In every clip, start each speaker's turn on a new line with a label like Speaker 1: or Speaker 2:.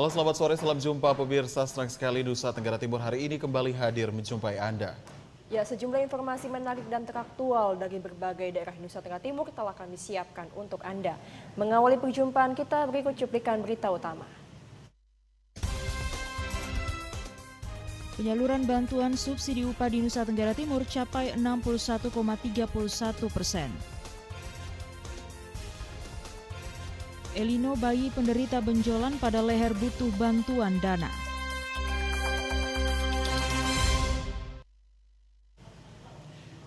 Speaker 1: Halo, selamat sore, salam jumpa pemirsa. Senang sekali Nusa Tenggara Timur hari ini kembali hadir menjumpai Anda.
Speaker 2: Ya, sejumlah informasi menarik dan teraktual dari berbagai daerah Nusa Tenggara Timur telah kami siapkan untuk Anda. Mengawali perjumpaan kita, berikut cuplikan berita utama.
Speaker 3: Penyaluran bantuan subsidi upah di Nusa Tenggara Timur capai 61,31%. Elino, bayi penderita benjolan pada leher butuh bantuan dana.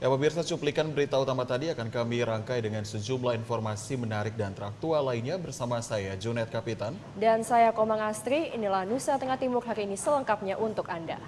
Speaker 1: Ya pemirsa, cuplikan berita utama tadi akan kami rangkai dengan sejumlah informasi menarik dan teraktual lainnya bersama saya, Junet Kapitan.
Speaker 2: Dan saya Komang Astri, inilah Nusa Tenggara Timur hari ini selengkapnya untuk Anda.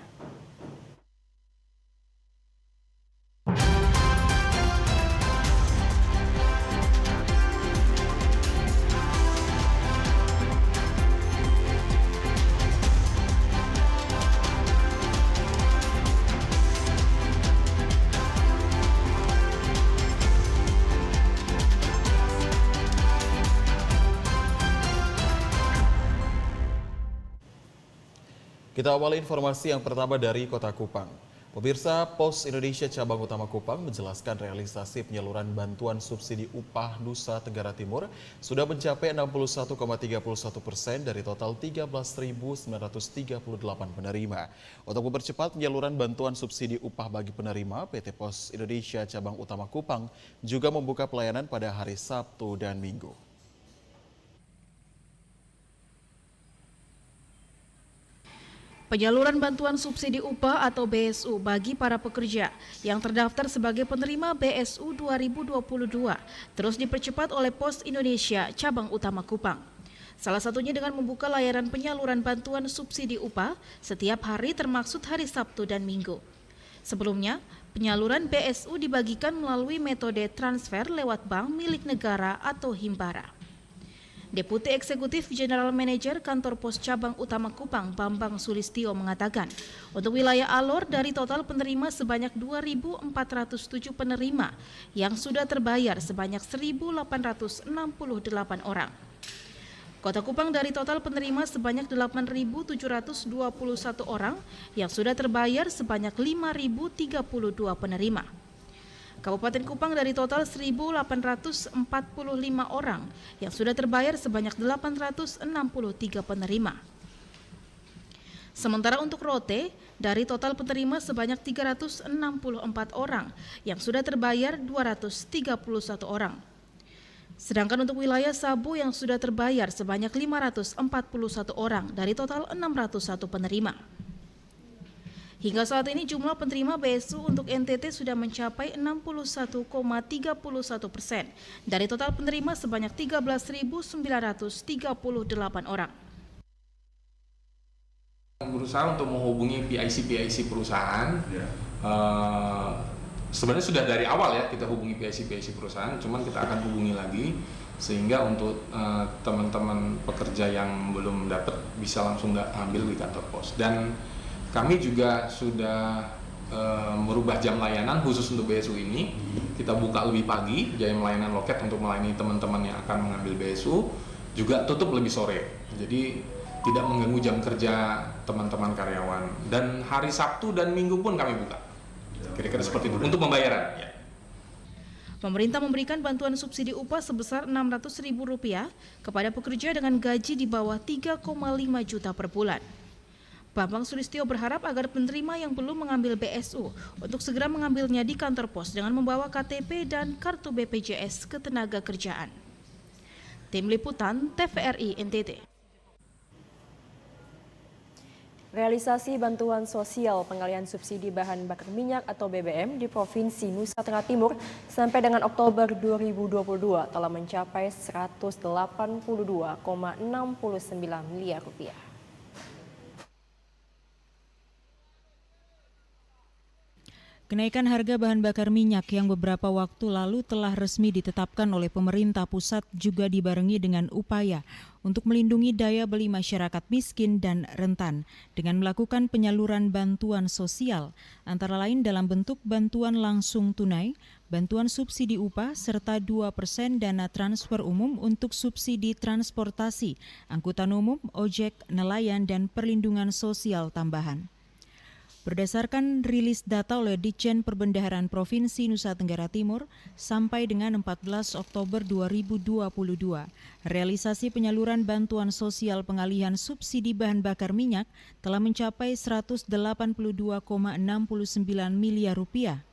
Speaker 1: Kita awali informasi yang pertama dari Kota Kupang. Pemirsa, Pos Indonesia Cabang Utama Kupang menjelaskan realisasi penyaluran bantuan subsidi upah Nusa Tenggara Timur sudah mencapai 61,31% dari total 13.938 penerima. Untuk mempercepat penyaluran bantuan subsidi upah bagi penerima, PT Pos Indonesia Cabang Utama Kupang juga membuka pelayanan pada hari Sabtu dan Minggu.
Speaker 3: Penyaluran bantuan subsidi upah atau BSU bagi para pekerja yang terdaftar sebagai penerima BSU 2022 terus dipercepat oleh Pos Indonesia Cabang Utama Kupang. Salah satunya dengan membuka layanan penyaluran bantuan subsidi upah setiap hari termaksud hari Sabtu dan Minggu. Sebelumnya, penyaluran BSU dibagikan melalui metode transfer lewat bank milik negara atau Himbara. Deputi Eksekutif General Manager Kantor Pos Cabang Utama Kupang, Bambang Sulistyo mengatakan, untuk wilayah Alor dari total penerima sebanyak 2.407 penerima yang sudah terbayar sebanyak 1.868 orang. Kota Kupang dari total penerima sebanyak 8.721 orang yang sudah terbayar sebanyak 5.032 penerima. Kabupaten Kupang dari total 1.845 orang yang sudah terbayar sebanyak 863 penerima. Sementara untuk Rote, dari total penerima sebanyak 364 orang yang sudah terbayar 231 orang. Sedangkan untuk wilayah Sabu yang sudah terbayar sebanyak 541 orang dari total 601 penerima. Hingga saat ini jumlah penerima BSU untuk NTT sudah mencapai 61,31% dari total penerima sebanyak 13.938 orang.
Speaker 4: Berusaha untuk menghubungi PIC perusahaan. Sebenarnya sudah dari awal ya kita hubungi PIC perusahaan, cuman kita akan hubungi lagi sehingga untuk teman-teman pekerja yang belum dapat bisa langsung ambil di kantor pos. Dan kami juga sudah merubah jam layanan khusus untuk BSU ini. Kita buka lebih pagi, jam layanan loket untuk melayani teman-teman yang akan mengambil BSU, juga tutup lebih sore. Jadi tidak mengganggu jam kerja teman-teman karyawan. Dan hari Sabtu dan Minggu pun kami buka. Kira-kira seperti itu untuk pembayaran. Ya.
Speaker 3: Pemerintah memberikan bantuan subsidi upah sebesar Rp600.000 kepada pekerja dengan gaji di bawah 3,5 juta per bulan. Bambang Sulistyo berharap agar penerima yang belum mengambil BSU untuk segera mengambilnya di kantor pos dengan membawa KTP dan kartu BPJS Ketenagakerjaan. Tim Liputan TVRI NTT.
Speaker 2: Realisasi bantuan sosial pengalihan subsidi bahan bakar minyak atau BBM di Provinsi Nusa Tenggara Timur sampai dengan Oktober 2022 telah mencapai Rp182,69 miliar.
Speaker 5: Kenaikan harga bahan bakar minyak yang beberapa waktu lalu telah resmi ditetapkan oleh pemerintah pusat juga dibarengi dengan upaya untuk melindungi daya beli masyarakat miskin dan rentan dengan melakukan penyaluran bantuan sosial, antara lain dalam bentuk bantuan langsung tunai, bantuan subsidi upah, serta 2% dana transfer umum untuk subsidi transportasi, angkutan umum, ojek, nelayan, dan perlindungan sosial tambahan. Berdasarkan rilis data oleh Ditjen Perbendaharaan Provinsi Nusa Tenggara Timur, sampai dengan 14 Oktober 2022, realisasi penyaluran bantuan sosial pengalihan subsidi bahan bakar minyak telah mencapai 182,69 miliar rupiah.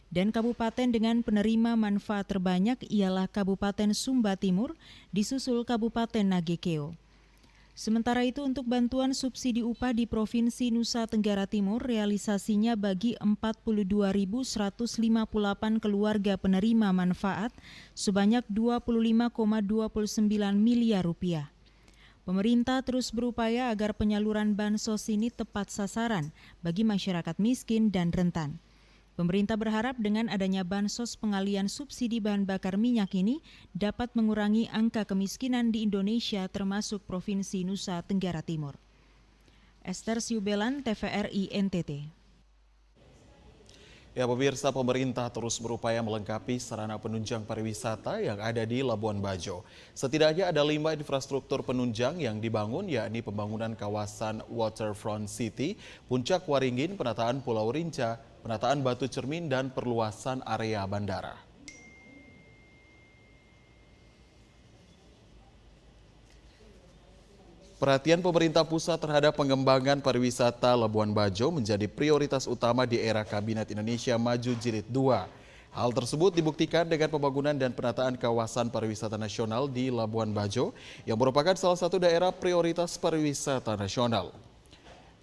Speaker 5: Dan kabupaten dengan penerima manfaat terbanyak ialah Kabupaten Sumba Timur, disusul Kabupaten Nagekeo. Sementara itu untuk bantuan subsidi upah di Provinsi Nusa Tenggara Timur, realisasinya bagi 42.158 keluarga penerima manfaat sebanyak 25,29 miliar rupiah. Pemerintah terus berupaya agar penyaluran bansos ini tepat sasaran bagi masyarakat miskin dan rentan. Pemerintah berharap dengan adanya bansos pengalian subsidi bahan bakar minyak ini dapat mengurangi angka kemiskinan di Indonesia termasuk Provinsi Nusa Tenggara Timur. Esther Siubelan, TVRI NTT.
Speaker 1: Ya pemirsa, pemerintah terus berupaya melengkapi sarana penunjang pariwisata yang ada di Labuan Bajo. Setidaknya ada 5 infrastruktur penunjang yang dibangun, yakni pembangunan kawasan Waterfront City, Puncak Waringin, penataan Pulau Rinca, penataan Batu Cermin, dan perluasan area bandara. Perhatian pemerintah pusat terhadap pengembangan pariwisata Labuan Bajo menjadi prioritas utama di era Kabinet Indonesia Maju Jilid 2. Hal tersebut dibuktikan dengan pembangunan dan penataan kawasan pariwisata nasional di Labuan Bajo yang merupakan salah satu daerah prioritas pariwisata nasional.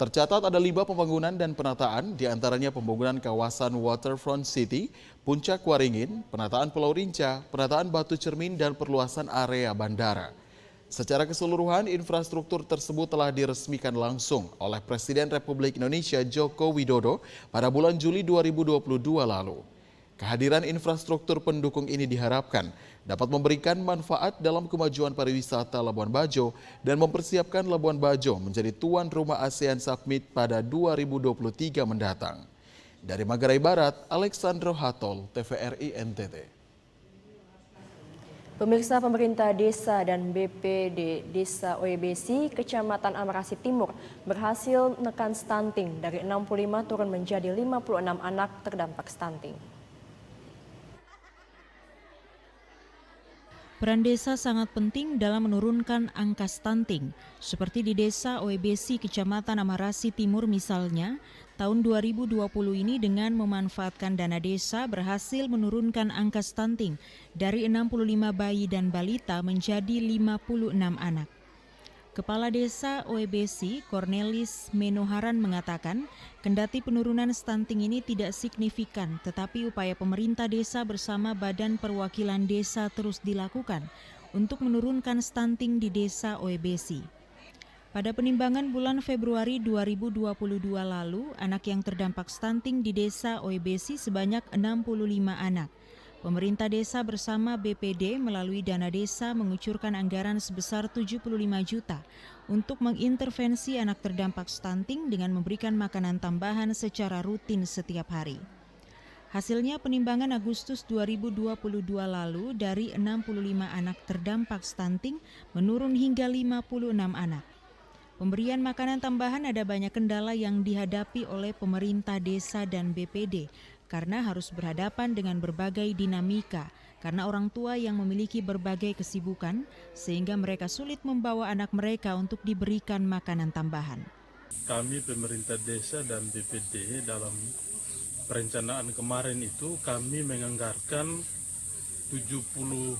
Speaker 1: Tercatat ada 5 pembangunan dan penataan, diantaranya pembangunan kawasan Waterfront City, Puncak Waringin, penataan Pulau Rinca, penataan Batu Cermin, dan perluasan area bandara. Secara keseluruhan, infrastruktur tersebut telah diresmikan langsung oleh Presiden Republik Indonesia Joko Widodo pada bulan Juli 2022 lalu. Kehadiran infrastruktur pendukung ini diharapkan dapat memberikan manfaat dalam kemajuan pariwisata Labuan Bajo dan mempersiapkan Labuan Bajo menjadi tuan rumah ASEAN Summit pada 2023 mendatang. Dari Manggarai Barat, Alexandro Hatol, TVRI NTT.
Speaker 2: Pemirsa, pemerintah desa dan BPD Desa OEBC Kecamatan Amarasi Timur berhasil menekan stunting dari 65 turun menjadi 56 anak terdampak stunting.
Speaker 5: Peran desa sangat penting dalam menurunkan angka stunting. Seperti di Desa OEBC Kecamatan Amarasi Timur misalnya, tahun 2020 ini dengan memanfaatkan dana desa berhasil menurunkan angka stunting dari 65 bayi dan balita menjadi 56 anak. Kepala Desa OEBC, Cornelis Menoharan mengatakan, kendati penurunan stunting ini tidak signifikan, tetapi upaya pemerintah desa bersama Badan Perwakilan Desa terus dilakukan untuk menurunkan stunting di Desa OEBC. Pada penimbangan bulan Februari 2022 lalu, anak yang terdampak stunting di Desa OEBC sebanyak 65 anak. Pemerintah desa bersama BPD melalui dana desa mengucurkan anggaran sebesar 75 juta untuk mengintervensi anak terdampak stunting dengan memberikan makanan tambahan secara rutin setiap hari. Hasilnya penimbangan Agustus 2022 lalu dari 65 anak terdampak stunting menurun hingga 56 anak. Pemberian makanan tambahan ada banyak kendala yang dihadapi oleh pemerintah desa dan BPD karena harus berhadapan dengan berbagai dinamika karena orang tua yang memiliki berbagai kesibukan sehingga mereka sulit membawa anak mereka untuk diberikan makanan tambahan.
Speaker 6: Kami pemerintah desa dan BPD dalam perencanaan kemarin itu kami menganggarkan 70.200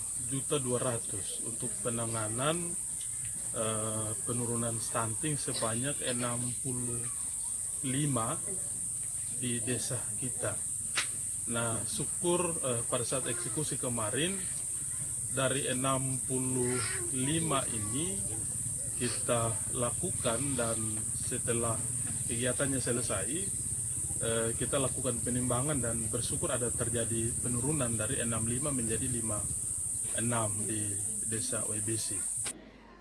Speaker 6: untuk penanganan penurunan stunting sebanyak 65 di desa kita. Nah, syukur pada saat eksekusi kemarin dari 65 ini kita lakukan dan setelah kegiatannya selesai kita lakukan penimbangan dan bersyukur ada terjadi penurunan dari 65 menjadi 56 di desa OEBC.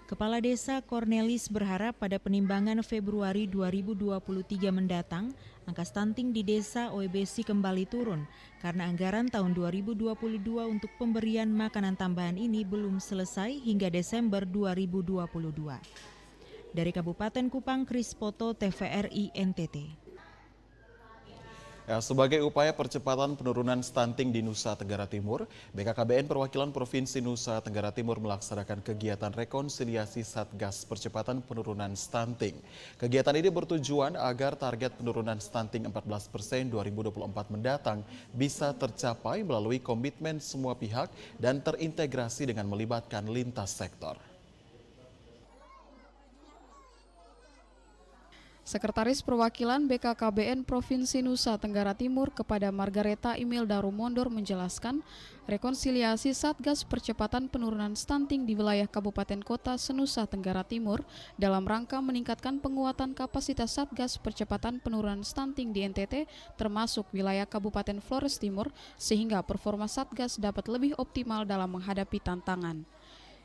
Speaker 5: Kepala Desa Cornelis berharap pada penimbangan Februari 2023 mendatang, angka stunting di desa OEBC kembali turun karena anggaran tahun 2022 untuk pemberian makanan tambahan ini belum selesai hingga Desember 2022. Dari Kabupaten Kupang, Kris Poto, TVRI NTT.
Speaker 1: Ya, sebagai upaya percepatan penurunan stunting di Nusa Tenggara Timur, BKKBN Perwakilan Provinsi Nusa Tenggara Timur melaksanakan kegiatan rekonsiliasi Satgas Percepatan Penurunan Stunting. Kegiatan ini bertujuan agar target penurunan stunting 14% 2024 mendatang bisa tercapai melalui komitmen semua pihak dan terintegrasi dengan melibatkan lintas sektor.
Speaker 7: Sekretaris Perwakilan BKKBN Provinsi Nusa Tenggara Timur kepada Margareta Imelda Rumondor menjelaskan rekonsiliasi Satgas Percepatan Penurunan Stunting di wilayah Kabupaten Kota se-Nusa Tenggara Timur dalam rangka meningkatkan penguatan kapasitas Satgas Percepatan Penurunan Stunting di NTT termasuk wilayah Kabupaten Flores Timur sehingga performa Satgas dapat lebih optimal dalam menghadapi tantangan.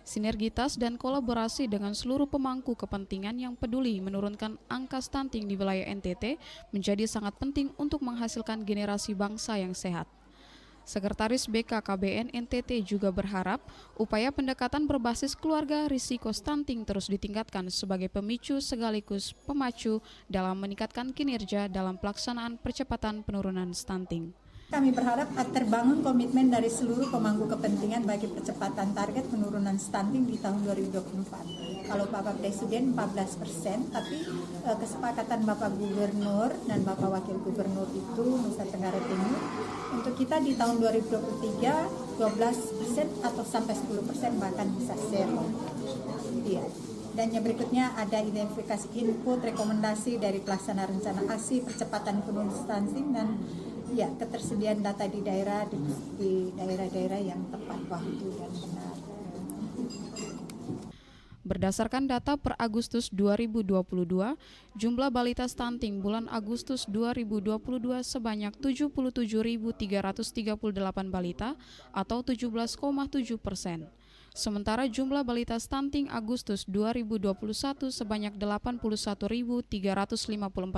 Speaker 7: Sinergitas dan kolaborasi dengan seluruh pemangku kepentingan yang peduli menurunkan angka stunting di wilayah NTT menjadi sangat penting untuk menghasilkan generasi bangsa yang sehat. Sekretaris BKKBN NTT juga berharap upaya pendekatan berbasis keluarga risiko stunting terus ditingkatkan sebagai pemicu sekaligus pemacu dalam meningkatkan kinerja dalam pelaksanaan percepatan penurunan stunting.
Speaker 8: Kami berharap terbangun komitmen dari seluruh pemangku kepentingan bagi percepatan target penurunan stunting di tahun 2024. Kalau Bapak Presiden 14%, tapi kesepakatan Bapak Gubernur dan Bapak Wakil Gubernur itu Nusa Tenggara Timur untuk kita di tahun 2023 12% atau sampai 10% bahkan bisa zero. Iya. Dan yang berikutnya ada identifikasi input, rekomendasi dari pelaksana rencana aksi percepatan penurunan stunting dan ya ketersediaan data di daerah-daerah yang tepat waktu dan benar.
Speaker 7: Berdasarkan data per Agustus 2022, jumlah balita stunting bulan Agustus 2022 sebanyak 77.338 balita atau 17,7%. Sementara jumlah balita stunting Agustus 2021 sebanyak 81.354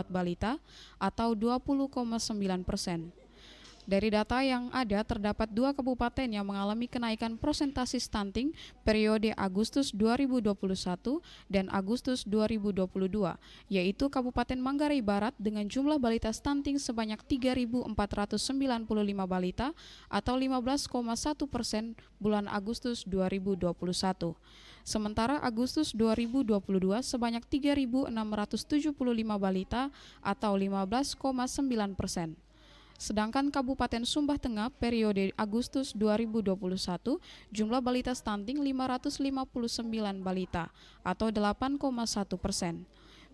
Speaker 7: balita atau 20,9%. Dari data yang ada, terdapat 2 kabupaten yang mengalami kenaikan persentase stunting periode Agustus 2021 dan Agustus 2022, yaitu Kabupaten Manggarai Barat dengan jumlah balita stunting sebanyak 3.495 balita atau 15,1% bulan Agustus 2021. Sementara Agustus 2022 sebanyak 3.675 balita atau 15,9%. Sedangkan Kabupaten Sumba Tengah periode Agustus 2021 jumlah balita stunting 559 balita atau 8,1%.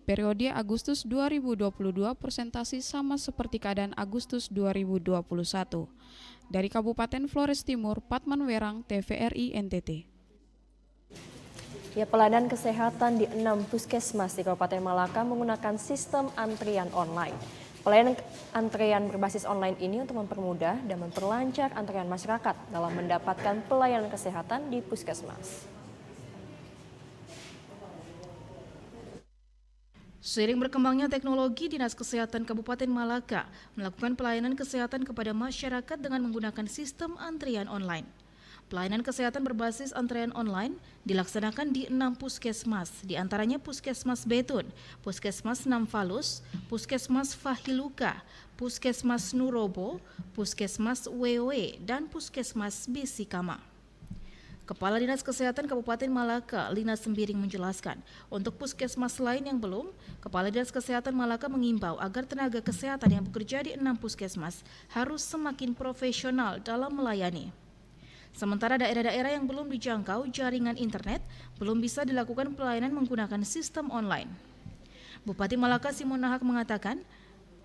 Speaker 7: Periode Agustus 2022 persentase sama seperti keadaan Agustus 2021. Dari Kabupaten Flores Timur, Patman Werang, TVRI NTT.
Speaker 2: Ya, pelayanan kesehatan di 6 puskesmas di Kabupaten Malaka menggunakan sistem antrian online. Pelayanan antrean berbasis online ini untuk mempermudah dan memperlancar antrean masyarakat dalam mendapatkan pelayanan kesehatan di puskesmas.
Speaker 3: Seiring berkembangnya teknologi, Dinas Kesehatan Kabupaten Malaka melakukan pelayanan kesehatan kepada masyarakat dengan menggunakan sistem antrian online. Pelayanan kesehatan berbasis antrean online dilaksanakan di 6 puskesmas, diantaranya Puskesmas Betun, Puskesmas Namfalus, Puskesmas Fahiluka, Puskesmas Nurobo, Puskesmas Wewe, dan Puskesmas Bisikama. Kepala Dinas Kesehatan Kabupaten Malaka, Lina Sembiring menjelaskan, untuk puskesmas lain yang belum, Kepala Dinas Kesehatan Malaka mengimbau agar tenaga kesehatan yang bekerja di 6 puskesmas harus semakin profesional dalam melayani. Sementara daerah-daerah yang belum dijangkau jaringan internet belum bisa dilakukan pelayanan menggunakan sistem online. Bupati Malaka Simonahak mengatakan,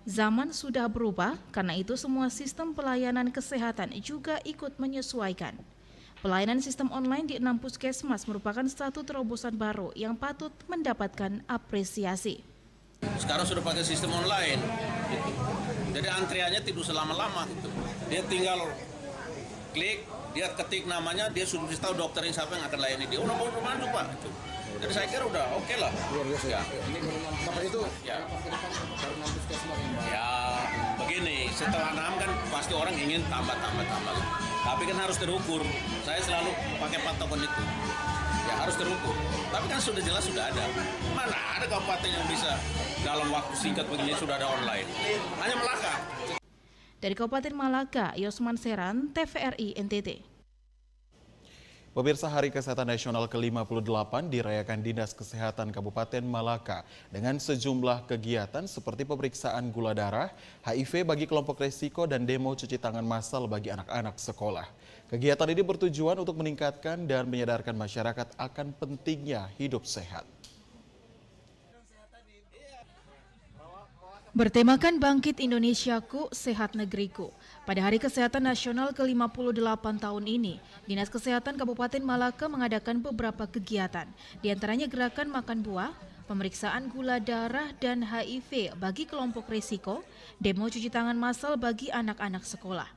Speaker 3: zaman sudah berubah, karena itu semua sistem pelayanan kesehatan juga ikut menyesuaikan. Pelayanan sistem online di 6 puskesmas merupakan satu terobosan baru yang patut mendapatkan apresiasi.
Speaker 9: Sekarang sudah pakai sistem online. Jadi antriannya tidak usah lama-lama gitu. Dia tinggal klik, dia ketik namanya, dia sudah tahu dokternya siapa yang akan layani dia. Udah maju Pak. Gitu. Jadi saya kira udah oke lah.
Speaker 10: Luar biasa.
Speaker 9: Ya.
Speaker 10: Ini Bapak itu
Speaker 9: Ya. Ya begini, setelah 6 kan pasti orang ingin tambah. Tapi kan harus terukur. Saya selalu pakai patokan itu. Ya harus terukur. Tapi kan sudah jelas sudah ada. Mana ada kabupaten yang bisa dalam waktu singkat begini sudah ada online. Hanya Malaka.
Speaker 3: Dari Kabupaten Malaka, Yosman Seran, TVRI NTT.
Speaker 1: Pemirsa, Hari Kesehatan Nasional ke-58 dirayakan Dinas Kesehatan Kabupaten Malaka dengan sejumlah kegiatan seperti pemeriksaan gula darah, HIV bagi kelompok resiko, dan demo cuci tangan massal bagi anak-anak sekolah. Kegiatan ini bertujuan untuk meningkatkan dan menyadarkan masyarakat akan pentingnya hidup sehat.
Speaker 3: Bertemakan Bangkit Indonesiaku, Sehat Negeriku. Pada Hari Kesehatan Nasional ke-58 tahun ini, Dinas Kesehatan Kabupaten Malaka mengadakan beberapa kegiatan, di antaranya gerakan makan buah, pemeriksaan gula darah dan HIV bagi kelompok risiko, demo cuci tangan massal bagi anak-anak sekolah.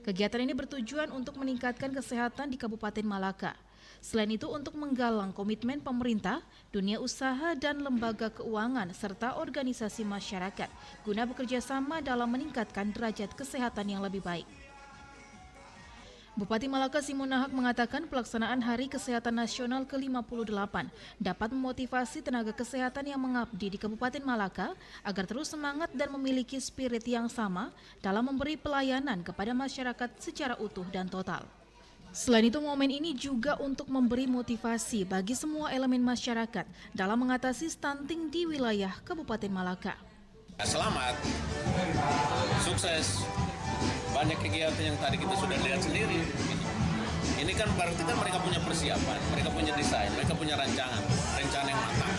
Speaker 3: Kegiatan ini bertujuan untuk meningkatkan kesehatan di Kabupaten Malaka. Selain itu untuk menggalang komitmen pemerintah, dunia usaha dan lembaga keuangan serta organisasi masyarakat guna bekerja sama dalam meningkatkan derajat kesehatan yang lebih baik. Bupati Malaka Simonahak mengatakan pelaksanaan Hari Kesehatan Nasional ke-58 dapat memotivasi tenaga kesehatan yang mengabdi di Kabupaten Malaka agar terus semangat dan memiliki spirit yang sama dalam memberi pelayanan kepada masyarakat secara utuh dan total. Selain itu, momen ini juga untuk memberi motivasi bagi semua elemen masyarakat dalam mengatasi stunting di wilayah Kabupaten Malaka.
Speaker 9: Selamat, sukses, banyak kegiatan yang tadi kita sudah lihat sendiri. Ini kan berarti kan mereka punya persiapan, mereka punya desain, mereka punya rencana yang matang.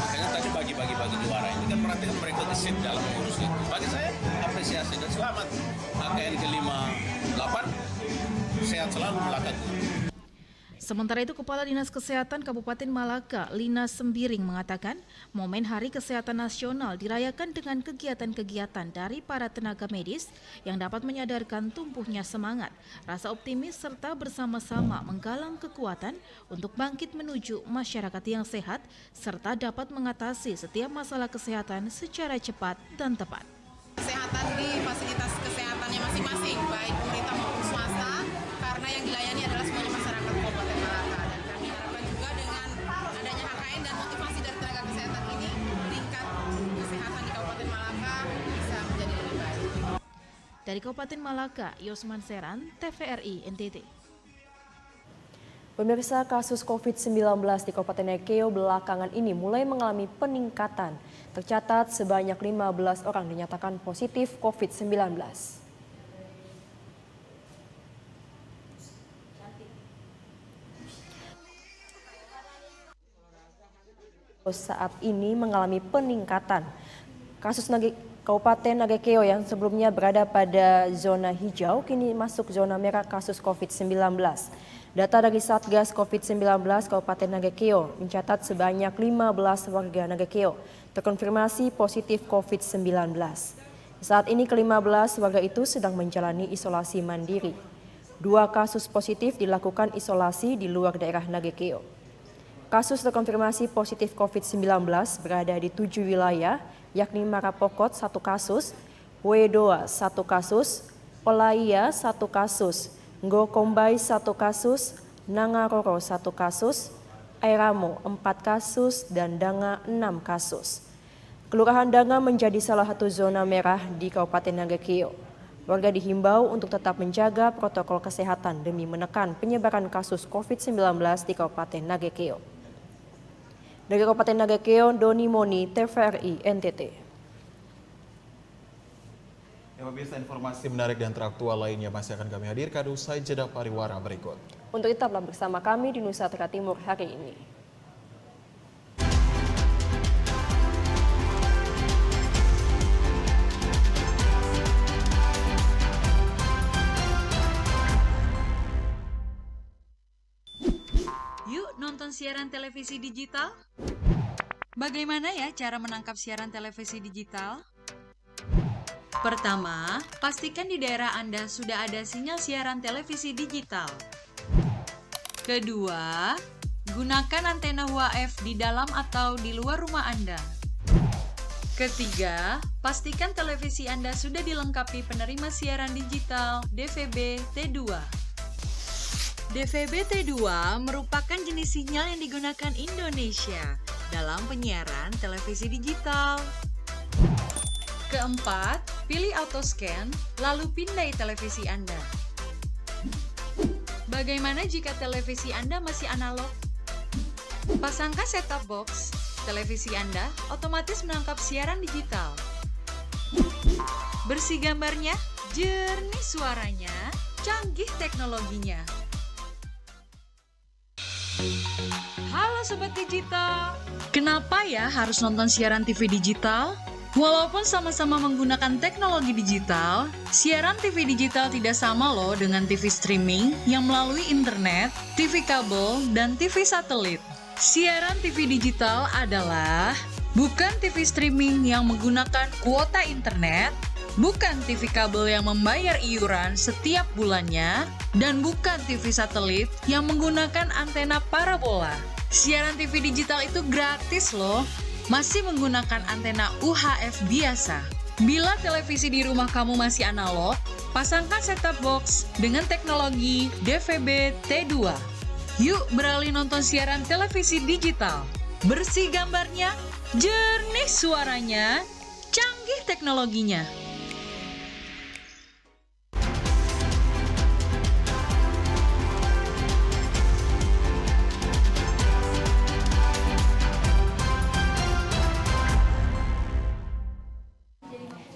Speaker 9: Makanya tadi bagi-bagi juara ini kan berarti kan mereka gesit dalam mengurus itu. Bagi saya apresiasi dan selamat. AKN ke-58 sehat selalu melakukan.
Speaker 3: Sementara itu, Kepala Dinas Kesehatan Kabupaten Malaka, Lina Sembiring, mengatakan momen Hari Kesehatan Nasional dirayakan dengan kegiatan-kegiatan dari para tenaga medis yang dapat menyadarkan tumbuhnya semangat, rasa optimis, serta bersama-sama menggalang kekuatan untuk bangkit menuju masyarakat yang sehat, serta dapat mengatasi setiap masalah kesehatan secara cepat dan tepat.
Speaker 11: Kesehatan di fasilitas kesehatannya masing-masing, baik pemerintah maupun swasta, karena yang dilayani adalah semuanya masyarakat Kabupaten Malaka. Dan kami harapkan juga dengan adanya HKN dan motivasi dari tenaga kesehatan ini, tingkat kesehatan di Kabupaten Malaka bisa menjadi lebih baik.
Speaker 3: Dari Kabupaten Malaka, Yosman Seran, TVRI NTT.
Speaker 2: Pemirsa, kasus COVID-19 di Kabupaten Nagekeo belakangan ini mulai mengalami peningkatan. Tercatat sebanyak 15 orang dinyatakan positif COVID-19. Saat ini mengalami peningkatan. Kasus Kabupaten Nagekeo yang sebelumnya berada pada zona hijau kini masuk zona merah kasus COVID-19. Data dari Satgas COVID-19 Kabupaten Nagekeo mencatat sebanyak 15 warga Nagekeo terkonfirmasi positif COVID-19. Saat ini ke-15 warga itu sedang menjalani isolasi mandiri. 2 kasus positif dilakukan isolasi di luar daerah Nagekeo. Kasus terkonfirmasi positif COVID-19 berada di 7 wilayah, yakni Marapokot 1 kasus, Wedoa 1 kasus, Pelaia 1 kasus, Nggokombai 1 kasus, Nangaroro 1 kasus, Airamo 4 kasus, dan Danga 6 kasus. Kelurahan Danga menjadi salah satu zona merah di Kabupaten Nagekeo. Warga dihimbau untuk tetap menjaga protokol kesehatan demi menekan penyebaran kasus COVID-19 di Kabupaten Nagekeo. Dari Kabupaten Nagekeo, Doni Moni, TVRI NTT.
Speaker 1: Ya, pemirsa, informasi menarik dan teraktual lainnya masih akan kami hadirkan usai jeda pariwara berikut.
Speaker 2: Untuk tetaplah bersama kami di Nusa Tenggara Timur hari ini.
Speaker 12: Yuk nonton siaran televisi digital. Bagaimana ya cara menangkap siaran televisi digital? Pertama, pastikan di daerah Anda sudah ada sinyal siaran televisi digital. Kedua, gunakan antena UHF di dalam atau di luar rumah Anda. Ketiga, pastikan televisi Anda sudah dilengkapi penerima siaran digital DVB T2. DVB T2 merupakan jenis sinyal yang digunakan Indonesia dalam penyiaran televisi digital. Keempat, pilih auto scan, lalu pindai televisi Anda. Bagaimana jika televisi Anda masih analog? Pasangkan set-top box. Televisi Anda otomatis menangkap siaran digital. Bersih gambarnya, jernih suaranya, canggih teknologinya. Halo Sobat Digital, kenapa ya harus nonton siaran TV digital? Walaupun sama-sama menggunakan teknologi digital, siaran TV digital tidak sama loh dengan TV streaming yang melalui internet, TV kabel, dan TV satelit. Siaran TV digital adalah bukan TV streaming yang menggunakan kuota internet, bukan TV kabel yang membayar iuran setiap bulannya, dan bukan TV satelit yang menggunakan antena parabola. Siaran TV digital itu gratis loh, masih menggunakan antena UHF biasa. Bila televisi di rumah kamu masih analog, pasangkan set-top box dengan teknologi DVB T2. Yuk beralih nonton siaran televisi digital. Bersih gambarnya, jernih suaranya, canggih teknologinya.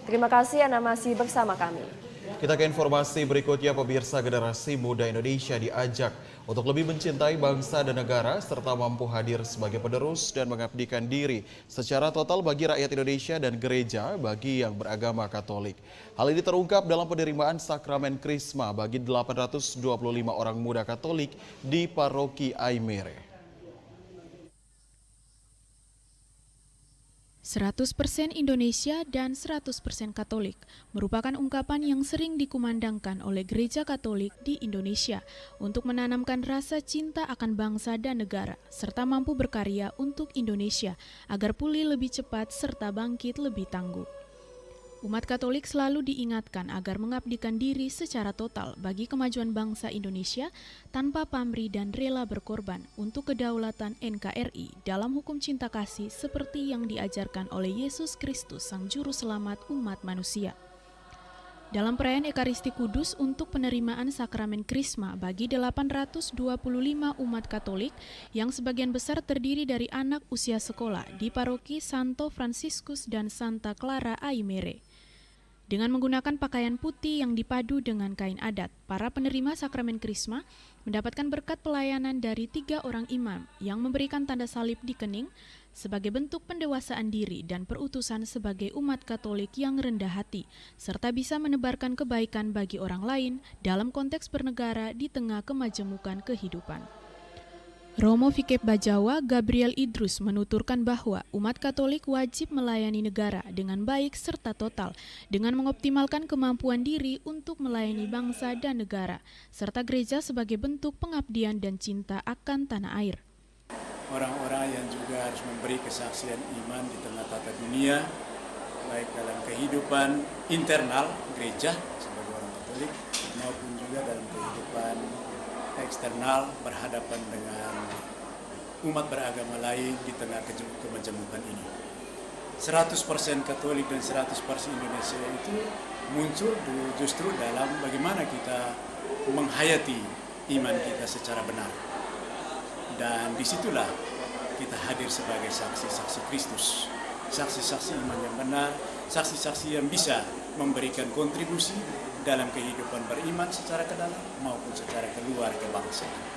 Speaker 2: Terima kasih Anda masih bersama kami.
Speaker 1: Kita ke informasi berikutnya, pemirsa. Generasi muda Indonesia diajak untuk lebih mencintai bangsa dan negara serta mampu hadir sebagai penerus dan mengabdikan diri secara total bagi rakyat Indonesia dan gereja bagi yang beragama Katolik. Hal ini terungkap dalam penerimaan sakramen Krisma bagi 825 orang muda Katolik di Paroki Aimere.
Speaker 7: 100% Indonesia dan 100% Katolik merupakan ungkapan yang sering dikumandangkan oleh Gereja Katolik di Indonesia untuk menanamkan rasa cinta akan bangsa dan negara, serta mampu berkarya untuk Indonesia agar pulih lebih cepat serta bangkit lebih tangguh. Umat Katolik selalu diingatkan agar mengabdikan diri secara total bagi kemajuan bangsa Indonesia tanpa pamrih dan rela berkorban untuk kedaulatan NKRI dalam hukum cinta kasih seperti yang diajarkan oleh Yesus Kristus, Sang Juru Selamat umat manusia. Dalam perayaan Ekaristi Kudus untuk penerimaan sakramen Krisma bagi 825 umat Katolik yang sebagian besar terdiri dari anak usia sekolah di Paroki Santo Fransiskus dan Santa Clara Aimere. Dengan menggunakan pakaian putih yang dipadu dengan kain adat, para penerima sakramen Krisma mendapatkan berkat pelayanan dari 3 orang imam yang memberikan tanda salib di kening sebagai bentuk pendewasaan diri dan perutusan sebagai umat Katolik yang rendah hati, serta bisa menebarkan kebaikan bagi orang lain dalam konteks bernegara di tengah kemajemukan kehidupan. Romo Fikep Bajawa Gabriel Idrus menuturkan bahwa umat Katolik wajib melayani negara dengan baik serta total dengan mengoptimalkan kemampuan diri untuk melayani bangsa dan negara, serta gereja sebagai bentuk pengabdian dan cinta akan tanah air.
Speaker 10: Orang-orang yang juga harus memberi kesaksian iman di tengah tata dunia, baik dalam kehidupan internal gereja sebagai orang Katolik maupun juga dalam kehidupan eksternal berhadapan dengan umat beragama lain di tengah kemajemukan ini. 100% Katolik dan 100% Indonesia itu muncul justru dalam bagaimana kita menghayati iman kita secara benar. Dan disitulah kita hadir sebagai saksi-saksi Kristus, saksi-saksi iman yang benar, saksi-saksi yang bisa memberikan kontribusi dalam kehidupan beriman secara ke dalam maupun secara keluar kebangsaan.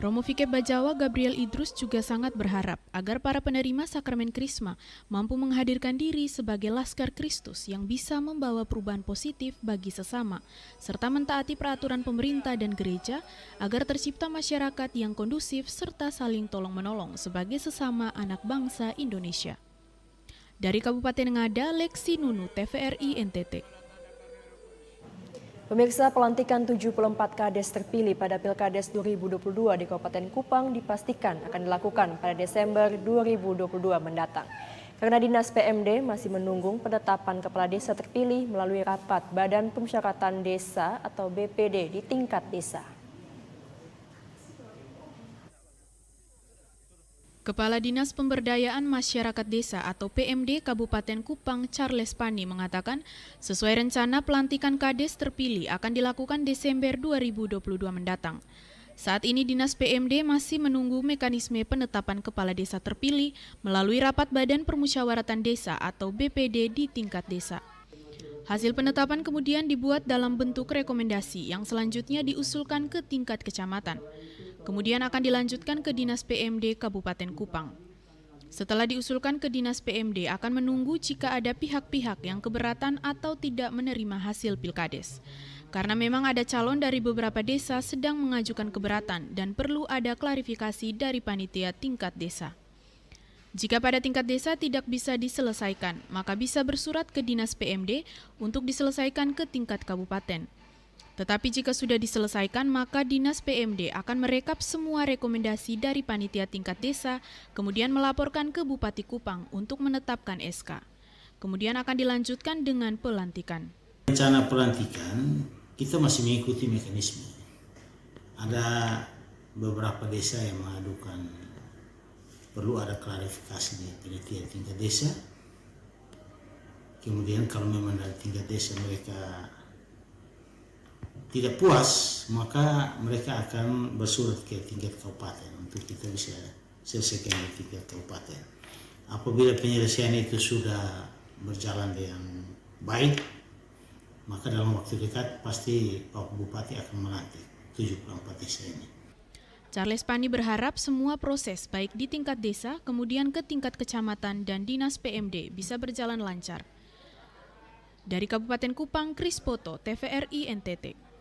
Speaker 7: Romo Fikep Bajawa Gabriel Idrus juga sangat berharap agar para penerima sakramen Krisma mampu menghadirkan diri sebagai laskar Kristus yang bisa membawa perubahan positif bagi sesama, serta mentaati peraturan pemerintah dan gereja agar tercipta masyarakat yang kondusif serta saling tolong-menolong sebagai sesama anak bangsa Indonesia. Dari Kabupaten Ngada, Leksi Nunu, TVRI NTT.
Speaker 2: Pemirsa, pelantikan 74 kades terpilih pada Pilkades 2022 di Kabupaten Kupang dipastikan akan dilakukan pada Desember 2022 mendatang. Karena Dinas PMD masih menunggu penetapan kepala desa terpilih melalui rapat Badan Pemusyawaratan Desa atau BPD di tingkat desa.
Speaker 7: Kepala Dinas Pemberdayaan Masyarakat Desa atau PMD Kabupaten Kupang Charles Pani mengatakan sesuai rencana pelantikan kades terpilih akan dilakukan Desember 2022 mendatang. Saat ini Dinas PMD masih menunggu mekanisme penetapan kepala desa terpilih melalui rapat Badan Permusyawaratan Desa atau BPD di tingkat desa. Hasil penetapan kemudian dibuat dalam bentuk rekomendasi yang selanjutnya diusulkan ke tingkat kecamatan. Kemudian akan dilanjutkan ke Dinas PMD Kabupaten Kupang. Setelah diusulkan ke Dinas PMD akan menunggu jika ada pihak-pihak yang keberatan atau tidak menerima hasil pilkades. Karena memang ada calon dari beberapa desa sedang mengajukan keberatan dan perlu ada klarifikasi dari panitia tingkat desa. Jika pada tingkat desa tidak bisa diselesaikan, maka bisa bersurat ke Dinas PMD untuk diselesaikan ke tingkat kabupaten. Tetapi jika sudah diselesaikan, maka Dinas PMD akan merekap semua rekomendasi dari panitia tingkat desa, kemudian melaporkan ke Bupati Kupang untuk menetapkan SK. Kemudian akan dilanjutkan dengan pelantikan.
Speaker 13: Rencana pelantikan kita masih mengikuti mekanisme. Ada beberapa desa yang mengadukan perlu ada klarifikasi di panitia tingkat desa. Kemudian kalau memang dari tingkat desa mereka tidak puas, maka mereka akan bersurat ke tingkat kabupaten untuk kita bisa selesaikan di tingkat kabupaten. Apabila penyelesaian itu sudah berjalan dengan baik, maka dalam waktu dekat pasti Pak Bupati akan melantik 74 desa ini.
Speaker 7: Charles Pani berharap semua proses baik di tingkat desa, kemudian ke tingkat kecamatan dan Dinas PMD bisa berjalan lancar. Dari Kabupaten Kupang, Kris Poto, TVRI NTT.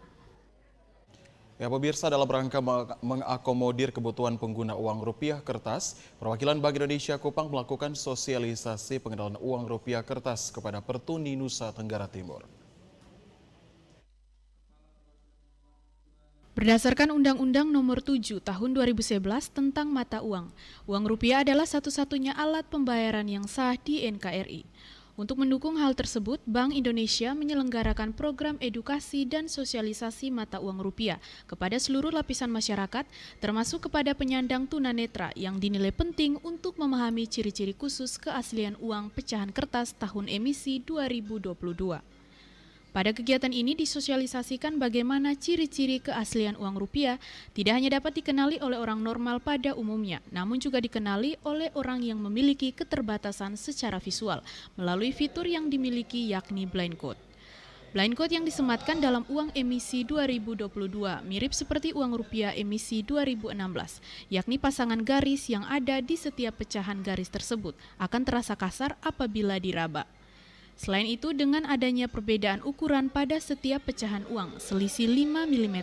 Speaker 1: Ya, pemirsa, dalam rangka mengakomodir kebutuhan pengguna uang rupiah kertas, perwakilan Bank Indonesia Kupang melakukan sosialisasi pengenalan uang rupiah kertas kepada Pertuni Nusa Tenggara Timur.
Speaker 7: Berdasarkan Undang-Undang Nomor 7 Tahun 2011 tentang mata uang rupiah adalah satu-satunya alat pembayaran yang sah di NKRI. Untuk mendukung hal tersebut, Bank Indonesia menyelenggarakan program edukasi dan sosialisasi mata uang rupiah kepada seluruh lapisan masyarakat, termasuk kepada penyandang tunanetra yang dinilai penting untuk memahami ciri-ciri khusus keaslian uang pecahan kertas tahun emisi 2022. Pada kegiatan ini disosialisasikan bagaimana ciri-ciri keaslian uang rupiah tidak hanya dapat dikenali oleh orang normal pada umumnya, namun juga dikenali oleh orang yang memiliki keterbatasan secara visual melalui fitur yang dimiliki yakni blind code. Blind code yang disematkan dalam uang emisi 2022 mirip seperti uang rupiah emisi 2016, yakni pasangan garis yang ada di setiap pecahan garis tersebut akan terasa kasar apabila diraba. Selain itu, dengan adanya perbedaan ukuran pada setiap pecahan uang, selisih 5 mm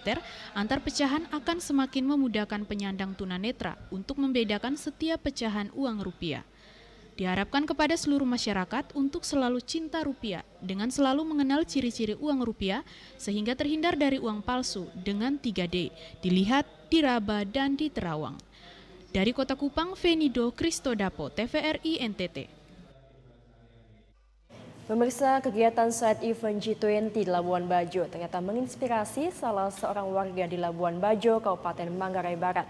Speaker 7: antar pecahan akan semakin memudahkan penyandang tunanetra untuk membedakan setiap pecahan uang rupiah. Diharapkan kepada seluruh masyarakat untuk selalu cinta rupiah dengan selalu mengenal ciri-ciri uang rupiah sehingga terhindar dari uang palsu dengan 3D, dilihat, diraba, dan diterawang. Dari Kota Kupang, Venido Kristodapo, TVRI NTT.
Speaker 2: Pemirsa, kegiatan side event G20 di Labuan Bajo ternyata menginspirasi salah seorang warga di Labuan Bajo, Kabupaten Manggarai Barat,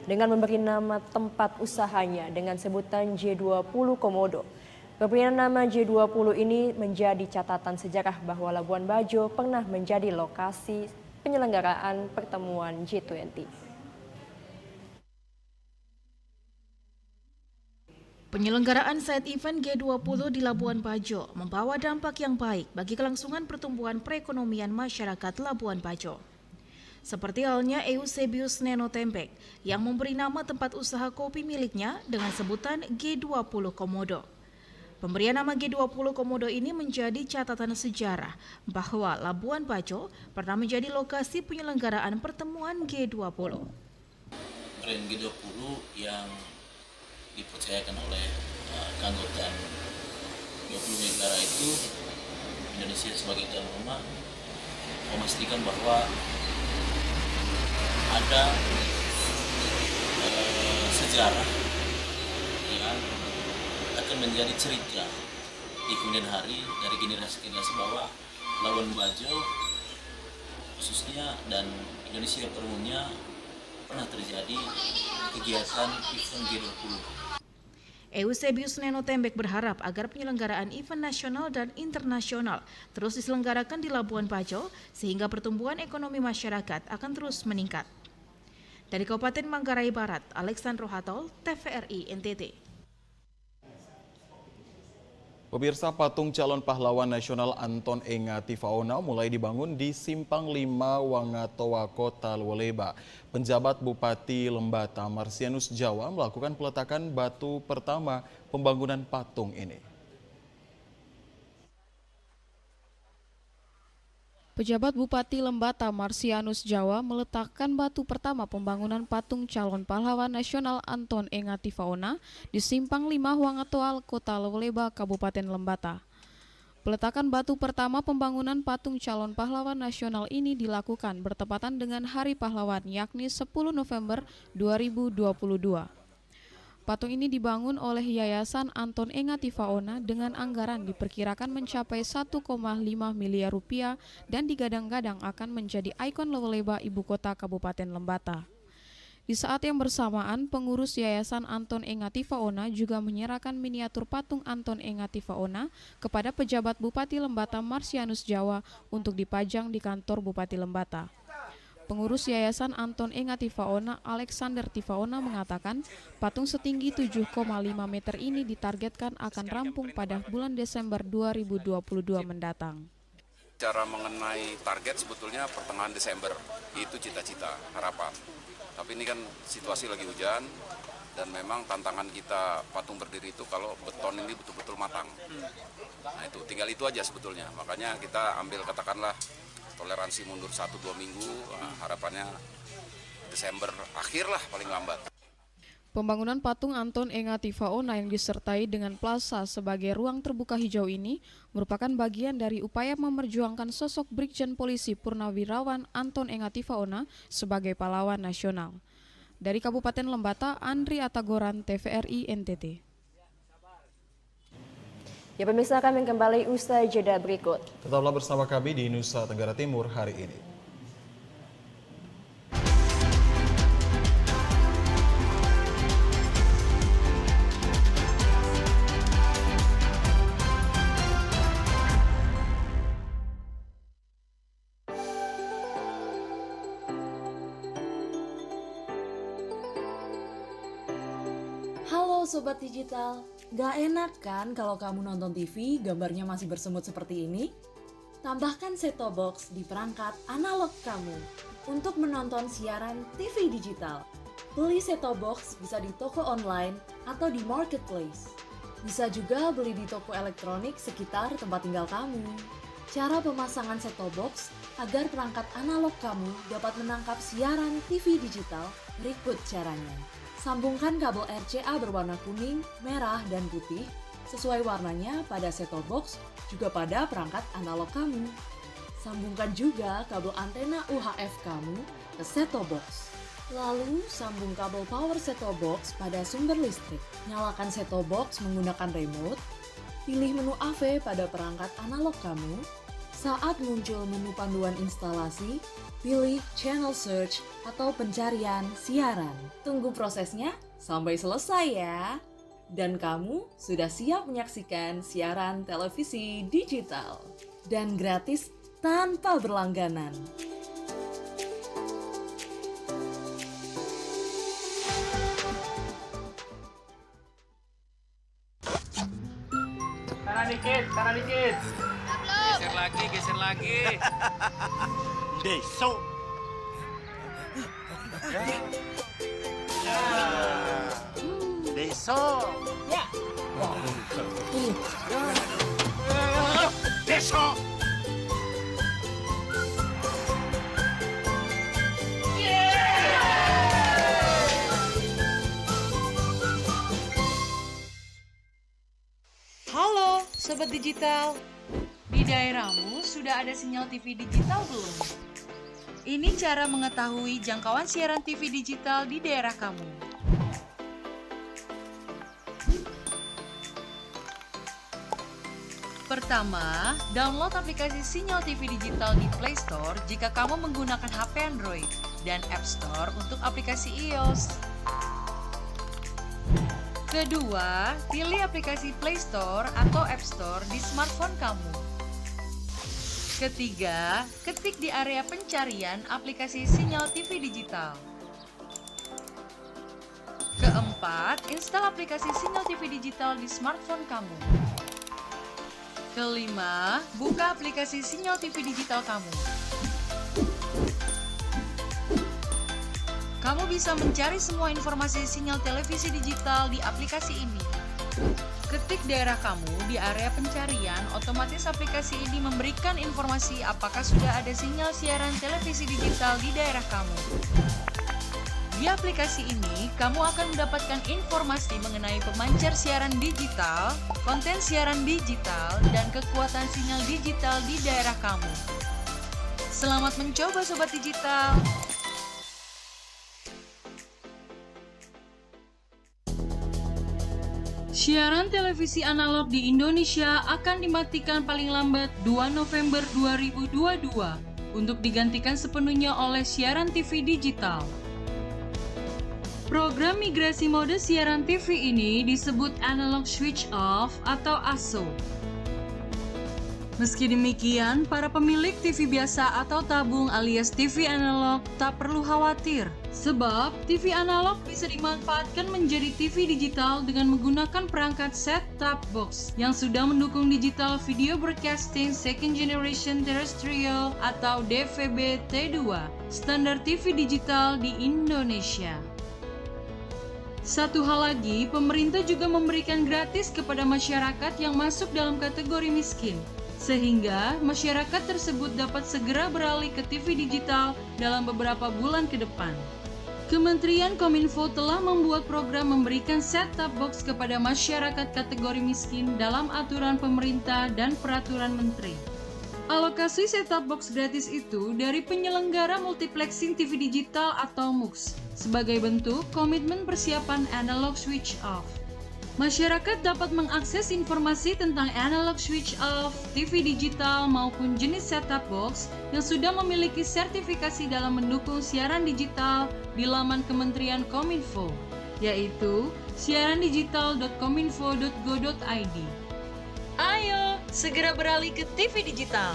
Speaker 2: dengan memberi nama tempat usahanya dengan sebutan G20 Komodo. Pemberian nama G20 ini menjadi catatan sejarah bahwa Labuan Bajo pernah menjadi lokasi penyelenggaraan pertemuan G20.
Speaker 3: Penyelenggaraan side event G20 di Labuan Bajo membawa dampak yang baik bagi kelangsungan pertumbuhan perekonomian masyarakat Labuan Bajo. Seperti halnya Eusebius Neno Tembek yang memberi nama tempat usaha kopi miliknya dengan sebutan G20 Komodo. Pemberian nama G20 Komodo ini menjadi catatan sejarah bahwa Labuan Bajo pernah menjadi lokasi penyelenggaraan pertemuan G20.
Speaker 9: Tren G20 yang dipercayakan oleh keanggotaan 20 negara itu Indonesia sebagai tuan rumah memastikan bahwa ada sejarah yang akan menjadi cerita di kemudian hari dari generasi ke generasi bahwa Labuan Bajo khususnya dan Indonesia pada umumnya pernah terjadi kegiatan event G20.
Speaker 3: Eusebius Neno Tembek berharap agar penyelenggaraan event nasional dan internasional terus diselenggarakan di Labuan Bajo sehingga pertumbuhan ekonomi masyarakat akan terus meningkat. Dari Kabupaten Manggarai Barat, Alexandro Hatol, TVRI NTT.
Speaker 1: Pemirsa, patung calon pahlawan nasional Anton Enga Tifaona mulai dibangun di Simpang 5 Wangatoa, Kota Lualeba. Penjabat Bupati Lembata Marsianus Jawa melakukan peletakan batu pertama pembangunan patung ini.
Speaker 7: Pejabat Bupati Lembata Marsianus Jawa meletakkan batu pertama pembangunan patung calon pahlawan nasional Anton Enga Tifaona di Simpang 5 Wangatoa, Kota Lualeba, Kabupaten Lembata. Peletakan batu pertama pembangunan patung calon pahlawan nasional ini dilakukan bertepatan dengan Hari Pahlawan, yakni 10 November 2022. Patung ini dibangun oleh Yayasan Anton Enga Tifaona dengan anggaran diperkirakan mencapai 1,5 miliar rupiah dan digadang-gadang akan menjadi ikon Lualeba, ibu kota Kabupaten Lembata. Di saat yang bersamaan, pengurus Yayasan Anton Enga Tifaona juga menyerahkan miniatur patung Anton Enga Tifaona kepada pejabat Bupati Lembata Marsianus Jawa untuk dipajang di kantor Bupati Lembata. Pengurus Yayasan Anton Enga Tifaona, Alexander Tifaona, mengatakan patung setinggi 7,5 meter ini ditargetkan akan rampung pada bulan Desember 2022 mendatang.
Speaker 14: Cara mengenai target sebetulnya pertengahan Desember, itu cita-cita, harapan. Tapi ini kan situasi lagi hujan dan memang tantangan kita patung berdiri itu kalau beton ini betul-betul matang. Nah itu, tinggal itu aja sebetulnya. Makanya kita ambil katakanlah toleransi mundur 1-2 minggu, harapannya Desember akhir lah paling lambat.
Speaker 7: Pembangunan patung Anton Enga Tifaona yang disertai dengan plaza sebagai ruang terbuka hijau ini merupakan bagian dari upaya memperjuangkan sosok Brigjen Polisi Purnawirawan Anton Enga Tifaona sebagai pahlawan nasional. Dari Kabupaten Lembata, Andri Atagoran, TVRI NTT.
Speaker 2: Ya pemirsa, kami kembali usai jeda berikut.
Speaker 1: Tetaplah bersama kami di Nusa Tenggara Timur hari ini.
Speaker 15: Halo Sobat Digital, gak enak kan kalau kamu nonton TV gambarnya masih bersemut seperti ini? Tambahkan set-top box di perangkat analog kamu untuk menonton siaran TV digital. Beli set-top box bisa di toko online atau di marketplace. Bisa juga beli di toko elektronik sekitar tempat tinggal kamu. Cara pemasangan set-top box agar perangkat analog kamu dapat menangkap siaran TV digital berikut caranya. Sambungkan kabel RCA berwarna kuning, merah, dan putih sesuai warnanya pada set-top box juga pada perangkat analog kamu. Sambungkan juga kabel antena UHF kamu ke set-top box. Lalu sambung kabel power set-top box pada sumber listrik. Nyalakan set-top box menggunakan remote. Pilih menu AV pada perangkat analog kamu. Saat muncul menu panduan instalasi, pilih channel search atau pencarian siaran. Tunggu prosesnya sampai selesai ya. Dan kamu sudah siap menyaksikan siaran televisi digital. Dan gratis tanpa berlangganan.
Speaker 16: Kanan dikit. Geser lagi. Besok. Besok. Ya. Besok.
Speaker 17: Halo
Speaker 12: Sobat Digital, di daerahmu sudah ada sinyal TV digital belum? Ini cara mengetahui jangkauan siaran TV digital di daerah kamu. Pertama, download aplikasi Sinyal TV Digital di Play Store jika kamu menggunakan HP Android dan App Store untuk aplikasi iOS. Kedua, pilih aplikasi Play Store atau App Store di smartphone kamu. Ketiga, ketik di area pencarian aplikasi Sinyal TV Digital. Keempat, install aplikasi Sinyal TV Digital di smartphone kamu. Kelima, buka aplikasi Sinyal TV Digital kamu. Kamu bisa mencari semua informasi sinyal televisi digital di aplikasi ini. Ketik daerah kamu di area pencarian, otomatis aplikasi ini memberikan informasi apakah sudah ada sinyal siaran televisi digital di daerah kamu. Di aplikasi ini, kamu akan mendapatkan informasi mengenai pemancar siaran digital, konten siaran digital, dan kekuatan sinyal digital di daerah kamu. Selamat mencoba Sobat Digital! Siaran televisi analog di Indonesia akan dimatikan paling lambat 2 November 2022 untuk digantikan sepenuhnya oleh siaran TV digital. Program migrasi mode siaran TV ini disebut Analog Switch Off atau ASO. Meski demikian, para pemilik TV biasa atau tabung alias TV analog tak perlu khawatir, sebab TV analog bisa dimanfaatkan menjadi TV digital dengan menggunakan perangkat set-top box yang sudah mendukung digital video broadcasting second generation terrestrial atau DVB-T2, standar TV digital di Indonesia. Satu hal lagi, pemerintah juga memberikan gratis kepada masyarakat yang masuk dalam kategori miskin, sehingga masyarakat tersebut dapat segera beralih ke TV digital dalam beberapa bulan ke depan. Kementerian Kominfo telah membuat program memberikan set-top box kepada masyarakat kategori miskin dalam aturan pemerintah dan peraturan menteri. Alokasi set-top box gratis itu dari penyelenggara multiplexing TV digital atau MUX sebagai bentuk komitmen persiapan analog switch off. Masyarakat dapat mengakses informasi tentang analog switch off, TV digital maupun jenis set-top box yang sudah memiliki sertifikasi dalam mendukung siaran digital di laman Kementerian Kominfo, yaitu siarandigital.kominfo.go.id. Ayo, segera beralih ke TV digital.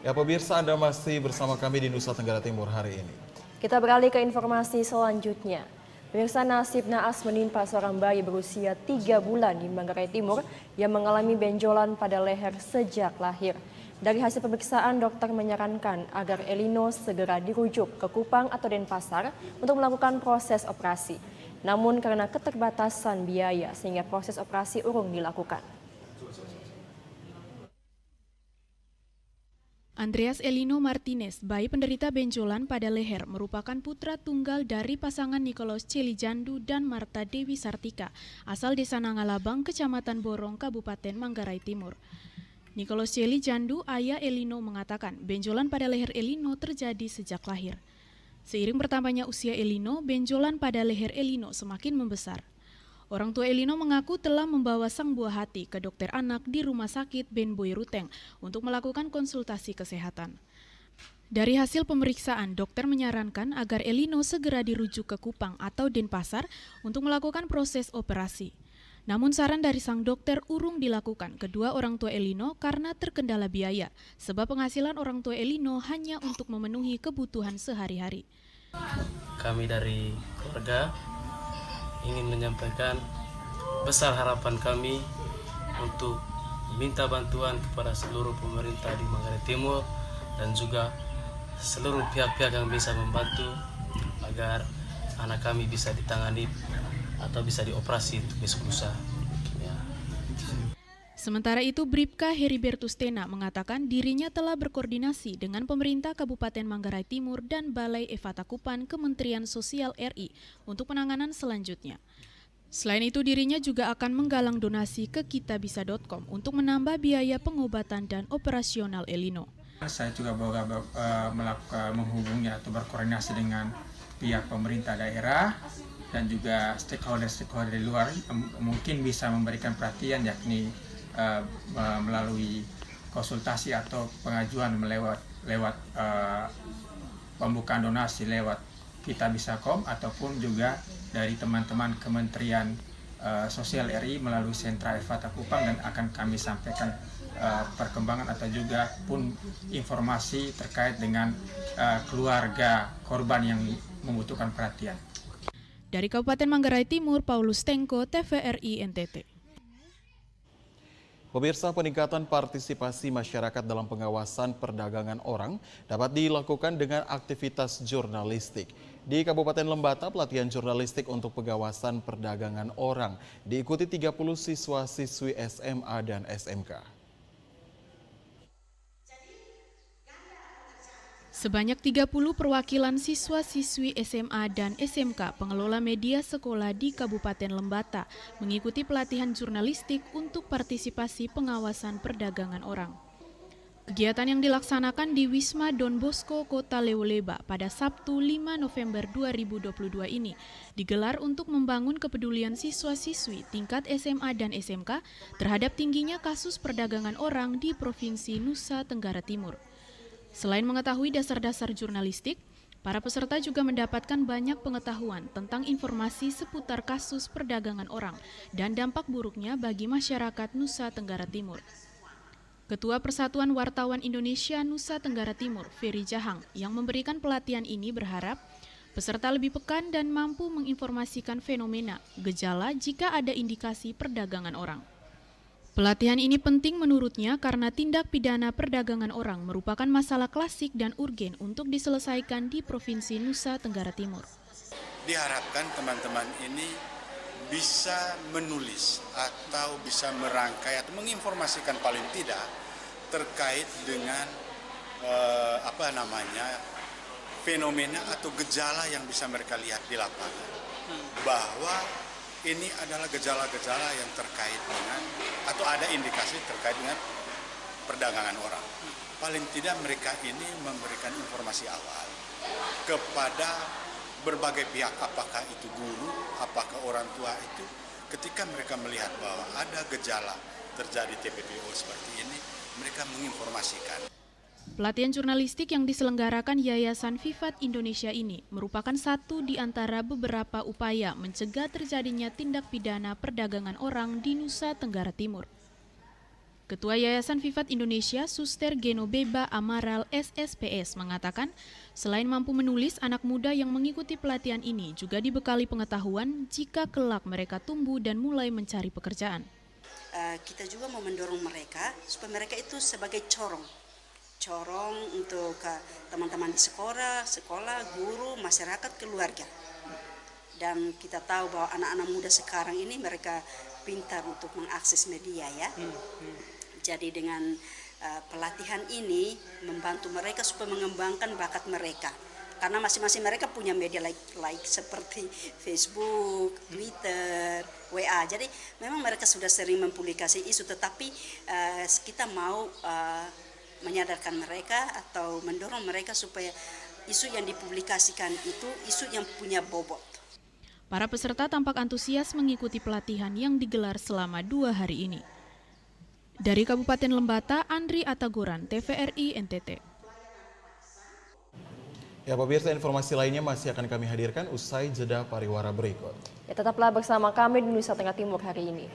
Speaker 1: Ya pemirsa, Anda masih bersama kami di Nusa Tenggara Timur hari ini.
Speaker 2: Kita beralih ke informasi selanjutnya. Pemirsa, nasib naas menimpa seorang bayi berusia 3 bulan di Manggarai Timur yang mengalami benjolan pada leher sejak lahir. Dari hasil pemeriksaan, dokter menyarankan agar Elino segera dirujuk ke Kupang atau Denpasar untuk melakukan proses operasi. Namun karena keterbatasan biaya sehingga proses operasi urung dilakukan.
Speaker 17: Andreas Elino Martinez, bayi penderita benjolan pada leher, merupakan putra tunggal dari pasangan Nikolaus Celi Jandu dan Marta Dewi Sartika, asal desa Nangalabang, Kecamatan Borong, Kabupaten Manggarai Timur. Nikolaus Celi Jandu, ayah Elino, mengatakan benjolan pada leher Elino terjadi sejak lahir. Seiring bertambahnya usia Elino, benjolan pada leher Elino semakin membesar. Orang tua Elino mengaku telah membawa sang buah hati ke dokter anak di Rumah Sakit Ben Boy Ruteng untuk melakukan konsultasi kesehatan. Dari hasil pemeriksaan, dokter menyarankan agar Elino segera dirujuk ke Kupang atau Denpasar untuk melakukan proses operasi. Namun saran dari sang dokter urung dilakukan kedua orang tua Elino karena terkendala biaya, sebab penghasilan orang tua Elino hanya untuk memenuhi kebutuhan sehari-hari.
Speaker 18: Kami dari keluarga ingin menyampaikan besar harapan kami untuk minta bantuan kepada seluruh pemerintah di Manggarai Timur dan juga seluruh pihak-pihak yang bisa membantu agar anak kami bisa ditangani atau bisa dioperasi untuk besok lusa. Ya.
Speaker 17: Sementara itu, Bribka Heribertus Tena mengatakan dirinya telah berkoordinasi dengan pemerintah Kabupaten Manggarai Timur dan Balai Evatakupan Kementerian Sosial RI untuk penanganan selanjutnya. Selain itu, dirinya juga akan menggalang donasi ke kitabisa.com untuk menambah biaya pengobatan dan operasional Elino.
Speaker 19: Saya juga menghubungi atau berkoordinasi dengan pihak pemerintah daerah dan juga stakeholder di luar mungkin bisa memberikan perhatian, yakni melalui konsultasi atau pengajuan lewat pembukaan donasi lewat kitabisa.com ataupun juga dari teman-teman Kementerian Sosial RI melalui Sentra Evatakupan, dan akan kami sampaikan perkembangan atau juga pun informasi terkait dengan keluarga korban yang membutuhkan perhatian.
Speaker 17: Dari Kabupaten Manggarai Timur, Paulus Tengko, TVRI NTT.
Speaker 1: Pemirsa, peningkatan partisipasi masyarakat dalam pengawasan perdagangan orang dapat dilakukan dengan aktivitas jurnalistik. Di Kabupaten Lembata, pelatihan jurnalistik untuk pengawasan perdagangan orang diikuti 30 siswa-siswi SMA dan SMK.
Speaker 17: Sebanyak 30 perwakilan siswa-siswi SMA dan SMK pengelola media sekolah di Kabupaten Lembata mengikuti pelatihan jurnalistik untuk partisipasi pengawasan perdagangan orang. Kegiatan yang dilaksanakan di Wisma Don Bosco, Kota Lewoleba pada Sabtu 5 November 2022 ini digelar untuk membangun kepedulian siswa-siswi tingkat SMA dan SMK terhadap tingginya kasus perdagangan orang di Provinsi Nusa Tenggara Timur. Selain mengetahui dasar-dasar jurnalistik, para peserta juga mendapatkan banyak pengetahuan tentang informasi seputar kasus perdagangan orang dan dampak buruknya bagi masyarakat Nusa Tenggara Timur. Ketua Persatuan Wartawan Indonesia Nusa Tenggara Timur, Ferry Jahang, yang memberikan pelatihan ini berharap peserta lebih pekan dan mampu menginformasikan fenomena, gejala jika ada indikasi perdagangan orang. Pelatihan ini penting menurutnya karena tindak pidana perdagangan orang merupakan masalah klasik dan urgen untuk diselesaikan di Provinsi Nusa Tenggara Timur.
Speaker 10: Diharapkan teman-teman ini bisa menulis atau bisa merangkai atau menginformasikan paling tidak terkait dengan fenomena atau gejala yang bisa mereka lihat di lapangan. Bahwa ini adalah gejala-gejala yang terkait dengan atau ada indikasi terkait dengan perdagangan orang. Paling tidak mereka ini memberikan informasi awal kepada berbagai pihak, apakah itu guru, apakah orang tua itu, ketika mereka melihat bahwa ada gejala terjadi TPPO seperti ini, mereka menginformasikan.
Speaker 17: Pelatihan jurnalistik yang diselenggarakan Yayasan Vivat Indonesia ini merupakan satu di antara beberapa upaya mencegah terjadinya tindak pidana perdagangan orang di Nusa Tenggara Timur. Ketua Yayasan Vivat Indonesia, Suster Genoveva Amaral SSPS, mengatakan selain mampu menulis, anak muda yang mengikuti pelatihan ini juga dibekali pengetahuan jika kelak mereka tumbuh dan mulai mencari pekerjaan.
Speaker 20: Kita juga mau mendorong mereka supaya mereka itu sebagai corong untuk teman-teman di sekolah, guru, masyarakat, keluarga. Dan kita tahu bahwa anak-anak muda sekarang ini mereka pintar untuk mengakses media ya. Jadi dengan pelatihan ini membantu mereka supaya mengembangkan bakat mereka. Karena masing-masing mereka punya media like seperti Facebook, Twitter, WA. Jadi memang mereka sudah sering mempublikasi isu, tetapi kita mau menyadarkan mereka atau mendorong mereka supaya isu yang dipublikasikan itu isu yang punya bobot.
Speaker 17: Para peserta tampak antusias mengikuti pelatihan yang digelar selama 2 hari ini. Dari Kabupaten Lembata, Andri Atagoran, TVRI NTT.
Speaker 1: Ya, pemirsa, informasi lainnya masih akan kami hadirkan usai jeda pariwara berikut.
Speaker 2: Ya, tetaplah bersama kami di Nusa Tenggara Timur hari ini.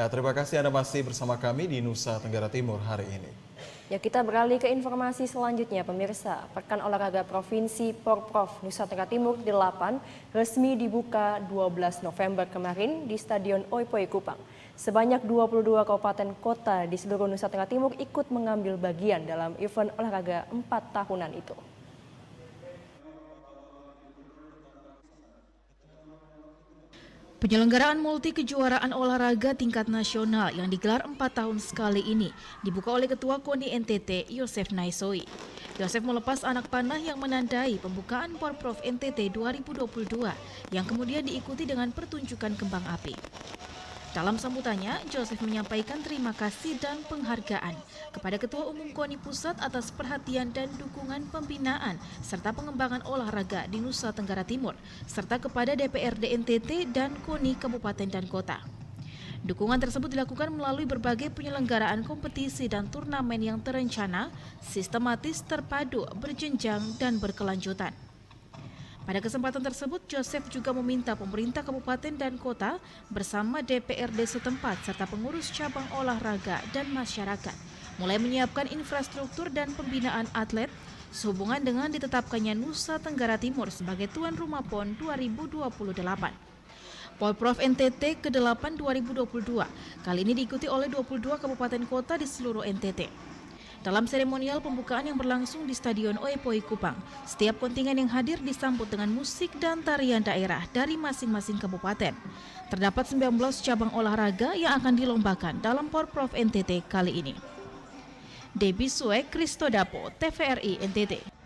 Speaker 1: Terima kasih Anda masih bersama kami di Nusa Tenggara Timur hari ini.
Speaker 2: Ya, kita beralih ke informasi selanjutnya, pemirsa. Pekan Olahraga Provinsi Porprov Nusa Tenggara Timur 8 resmi dibuka 12 November kemarin di Stadion Oipoi Kupang. Sebanyak 22 kabupaten kota di seluruh Nusa Tenggara Timur ikut mengambil bagian dalam event olahraga 4 tahunan itu.
Speaker 3: Penyelenggaraan multi kejuaraan olahraga tingkat nasional yang digelar 4 tahun sekali ini dibuka oleh Ketua KONI NTT, Yosef Naisoi. Yosef melepas anak panah yang menandai pembukaan Porprov NTT 2022 yang kemudian diikuti dengan pertunjukan kembang api. Dalam sambutannya, Joseph menyampaikan terima kasih dan penghargaan kepada Ketua Umum KONI Pusat atas perhatian dan dukungan pembinaan serta pengembangan olahraga di Nusa Tenggara Timur, serta kepada DPRD NTT dan KONI Kabupaten dan Kota. Dukungan tersebut dilakukan melalui berbagai penyelenggaraan kompetisi dan turnamen yang terencana, sistematis, terpadu, berjenjang, dan berkelanjutan. Pada kesempatan tersebut, Joseph juga meminta pemerintah kabupaten dan kota bersama DPRD setempat serta pengurus cabang olahraga dan masyarakat mulai menyiapkan infrastruktur dan pembinaan atlet sehubungan dengan ditetapkannya Nusa Tenggara Timur sebagai tuan rumah PON 2028. Porprov NTT ke-8 2022 kali ini diikuti oleh 22 kabupaten kota di seluruh NTT. Dalam seremonial pembukaan yang berlangsung di Stadion Oipoi Kupang, setiap kontingen yang hadir disambut dengan musik dan tarian daerah dari masing-masing kabupaten. Terdapat 19 cabang olahraga yang akan dilombakan dalam Porprov NTT kali ini. Debbie Suek, Kristodapo, TVRI NTT.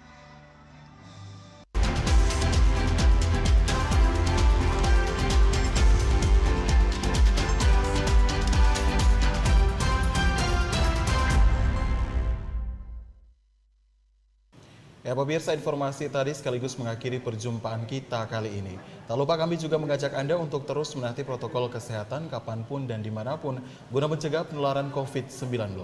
Speaker 1: Ya pemirsa, informasi tadi sekaligus mengakhiri perjumpaan kita kali ini. Tak lupa kami juga mengajak Anda untuk terus menaati protokol kesehatan kapanpun dan dimanapun guna mencegah penularan COVID-19.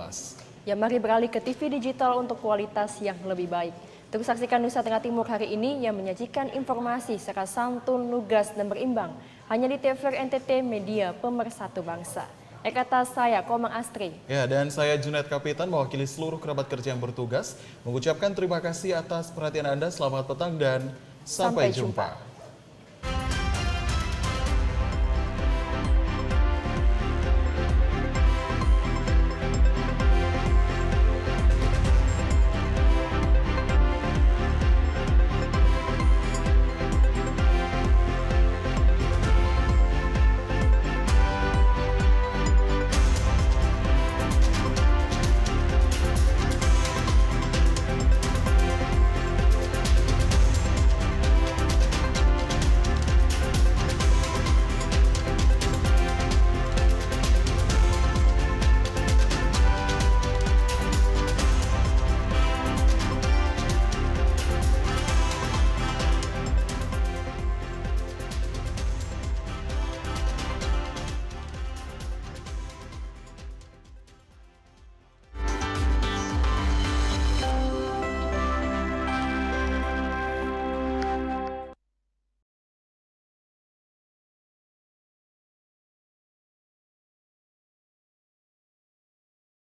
Speaker 2: Ya, mari beralih ke TV digital untuk kualitas yang lebih baik. Terus saksikan Nusa Tenggara Timur hari ini yang menyajikan informasi secara santun, lugas, dan berimbang. Hanya di TVRI NTT Media Pemersatu Bangsa. Kata saya, Komang Astri.
Speaker 1: Ya, dan saya Junaid Kapitan mewakili seluruh kerabat kerja yang bertugas mengucapkan terima kasih atas perhatian Anda. Selamat petang dan sampai jumpa.